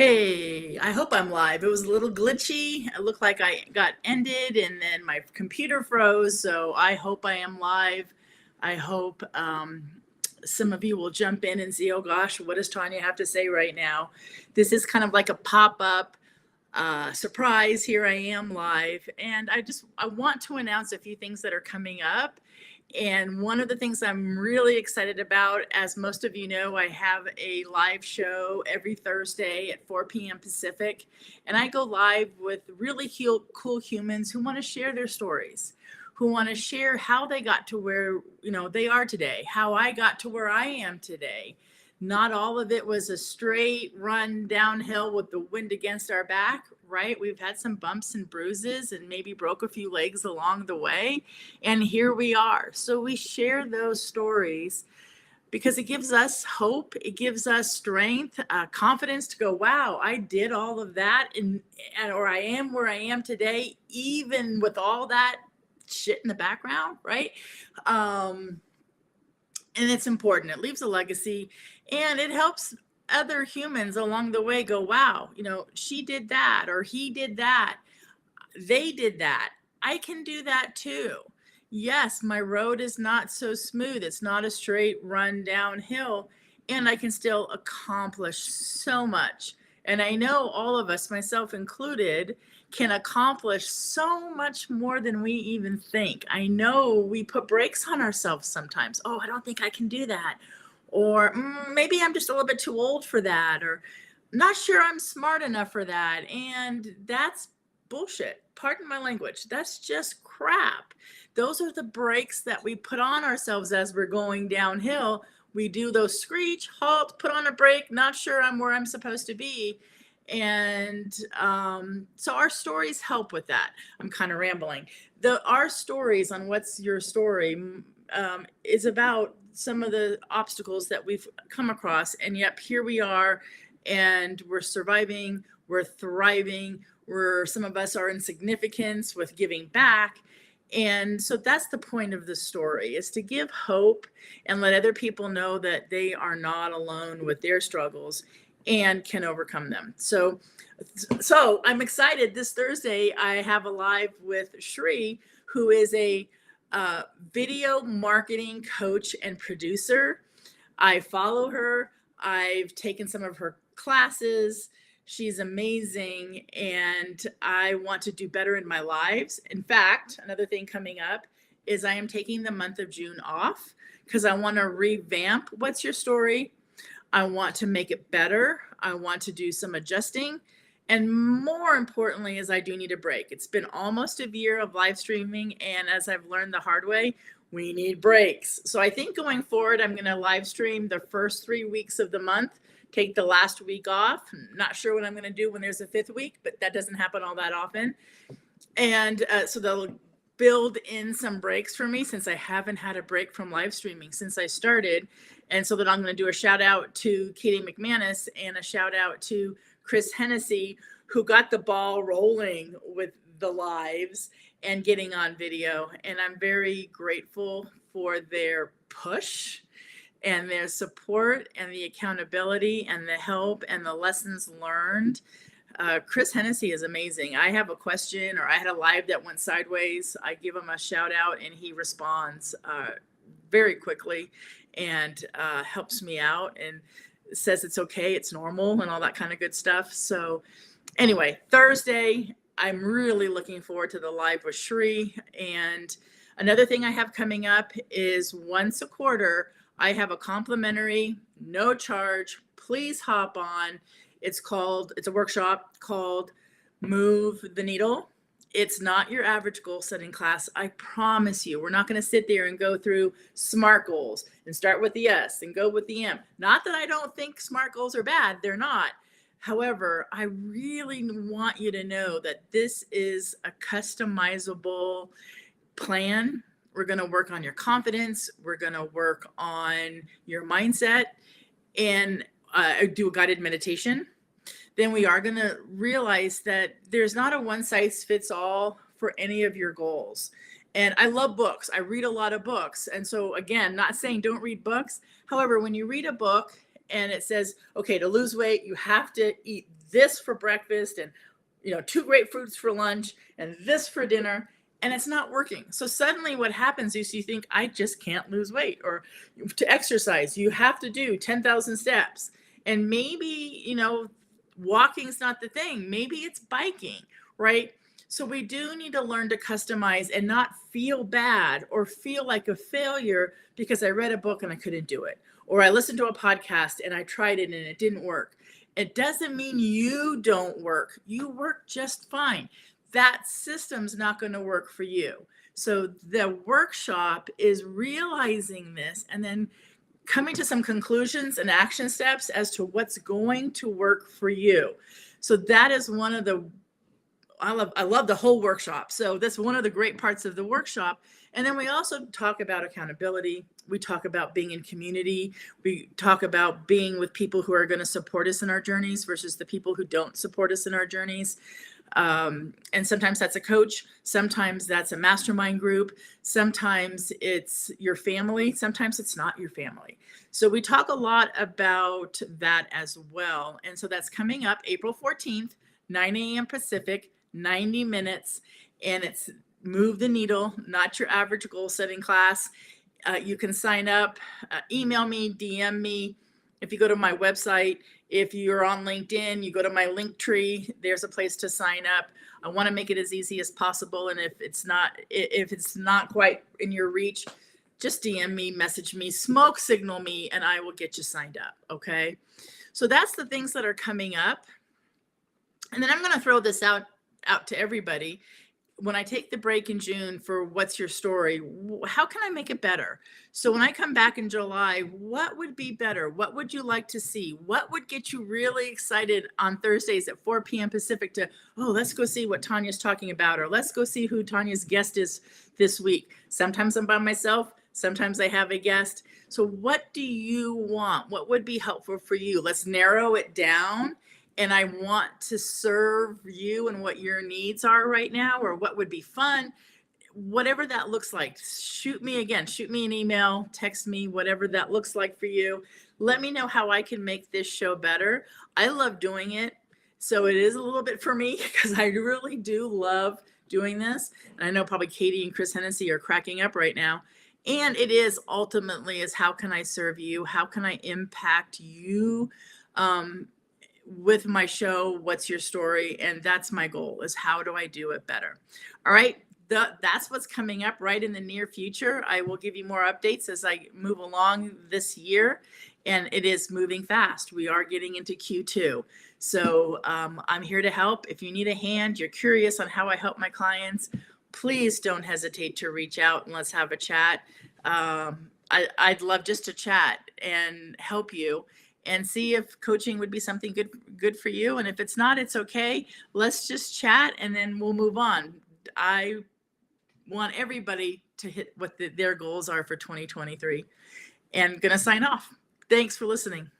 Hey, I hope I'm live. It was a little glitchy. It looked like I got ended and then my computer froze. So I hope I am live. I hope some of you will jump in and see, oh gosh, what does Tanya have to say right now? This is kind of like a pop-up surprise. Here I am live. And I want to announce a few things that are coming up. And one of the things I'm really excited about, as most of you know, I have a live show every Thursday at 4 p.m. Pacific. And I go live with really cool humans who want to share their stories, who want to share how they got to where, they are today, how I got to where I am today. Not all of it was a straight run downhill with the wind against our back, right? We've had some bumps and bruises and maybe broke a few legs along the way. And here we are. So we share those stories because it gives us hope. It gives us strength, confidence to go, wow, I did all of that or I am where I am today, even with all that shit in the background, right? And it's important. It leaves a legacy and it helps other humans along the way go, wow, she did that or he did that. They did that. I can do that too. Yes, my road is not so smooth. It's not a straight run downhill, and I can still accomplish so much. And I know all of us, myself included, can accomplish so much more than we even think. I know we put brakes on ourselves sometimes. Oh, I don't think I can do that. Or maybe I'm just a little bit too old for that. Or not sure I'm smart enough for that. And that's bullshit. Pardon my language. That's just crap. Those are the brakes that we put on ourselves as we're going downhill. We do those screech, halt, put on a brake, not sure I'm where I'm supposed to be. And so our stories help with that. I'm kind of rambling. Our stories on What's Your Story is about some of the obstacles that we've come across. And yep, here we are, and we're surviving, we're thriving, some of us are in significance with giving back. And so that's the point of the story, is to give hope and let other people know that they are not alone with their struggles and can overcome them. So I'm excited. This Thursday, I have a live with Shri, who is a video marketing coach and producer. I follow her. I've taken some of her classes. She's amazing, and I want to do better in my lives. In fact, another thing coming up is I am taking the month of June off because I want to revamp What's Your Story. I want to make it better. I want to do some adjusting. And more importantly, is I do need a break. It's been almost a year of live streaming, and as I've learned the hard way, we need breaks. So I think going forward, I'm going to live stream the first 3 weeks of the month, take the last week off. I'm not sure what I'm going to do when there's a 5th week, but that doesn't happen all that often. And so they'll build in some breaks for me, since I haven't had a break from live streaming since I started. And so that I'm going to do a shout out to Katie McManus and a shout out to Chris Hennessy, who got the ball rolling with the lives and getting on video. And I'm very grateful for their push and their support and the accountability and the help and the lessons learned. Chris Hennessy is amazing. I have a question, or I had a live that went sideways. I give him a shout out and he responds very quickly and helps me out and says it's okay, it's normal, and all that kind of good stuff. So anyway, Thursday, I'm really looking forward to the live with Shri. And another thing I have coming up is once a quarter, I have a complimentary, no charge, please hop on. It's a workshop called Move the Needle. It's not your average goal setting class. I promise you, we're not going to sit there and go through SMART goals and start with the S and go with the M. Not that I don't think SMART goals are bad. They're not. However, I really want you to know that this is a customizable plan. We're going to work on your confidence. We're going to work on your mindset and do a guided meditation. Then we are going to realize that there's not a one size fits all for any of your goals. And I love books. I read a lot of books. And so again, not saying don't read books. However, when you read a book and it says, okay, to lose weight, you have to eat this for breakfast and, 2 grapefruits for lunch and this for dinner, and it's not working. So suddenly what happens is you think, I just can't lose weight. Or to exercise, you have to do 10,000 steps. And maybe, walking's not the thing. Maybe it's biking, right? So we do need to learn to customize and not feel bad or feel like a failure because I read a book and I couldn't do it. Or I listened to a podcast and I tried it and it didn't work. It doesn't mean you don't work. You work just fine. That system's not going to work for you. So the workshop is realizing this and then coming to some conclusions and action steps as to what's going to work for you. So that is one of the I love the whole workshop. So that's one of the great parts of the workshop. And then we also talk about accountability. We talk about being in community. We talk about being with people who are going to support us in our journeys versus the people who don't support us in our journeys. And sometimes that's a coach. Sometimes that's a mastermind group. Sometimes it's your family. Sometimes it's not your family. So we talk a lot about that as well. And so that's coming up April 14th, 9 a.m. Pacific, 90 minutes. And it's Move the Needle, not your average goal setting class. You can sign up, email me, DM me. If you go to my website, if you're on LinkedIn, you go to my link tree, there's a place to sign up. I want to make it as easy as possible. And if it's not quite in your reach, just DM me, message me, smoke signal me, and I will get you signed up. Okay. So that's the things that are coming up. And then I'm going to throw this out to everybody. When I take the break in June for What's Your Story, how can I make it better? So when I come back in July, what would be better? What would you like to see? What would get you really excited on Thursdays at 4 p.m. Pacific to, let's go see what Tanya's talking about, or let's go see who Tanya's guest is this week. Sometimes I'm by myself. Sometimes I have a guest. So what do you want? What would be helpful for you? Let's narrow it down. And I want to serve you and what your needs are right now, or what would be fun, whatever that looks like. Shoot me an email, text me, whatever that looks like for you. Let me know how I can make this show better. I love doing it. So it is a little bit for me because I really do love doing this. And I know probably Katie and Chris Hennessy are cracking up right now. And it is ultimately is how can I serve you? How can I impact you? With my show, What's Your Story? And that's my goal, is how do I do it better? All right. That's what's coming up right in the near future. I will give you more updates as I move along this year, and it is moving fast. We are getting into Q2. So I'm here to help. If you need a hand, you're curious on how I help my clients, please don't hesitate to reach out and let's have a chat. I'd love just to chat and help you and see if coaching would be something good for you. And if it's not, it's okay. Let's just chat and then we'll move on. I want everybody to hit what their goals are for 2023. And gonna sign off. Thanks for listening.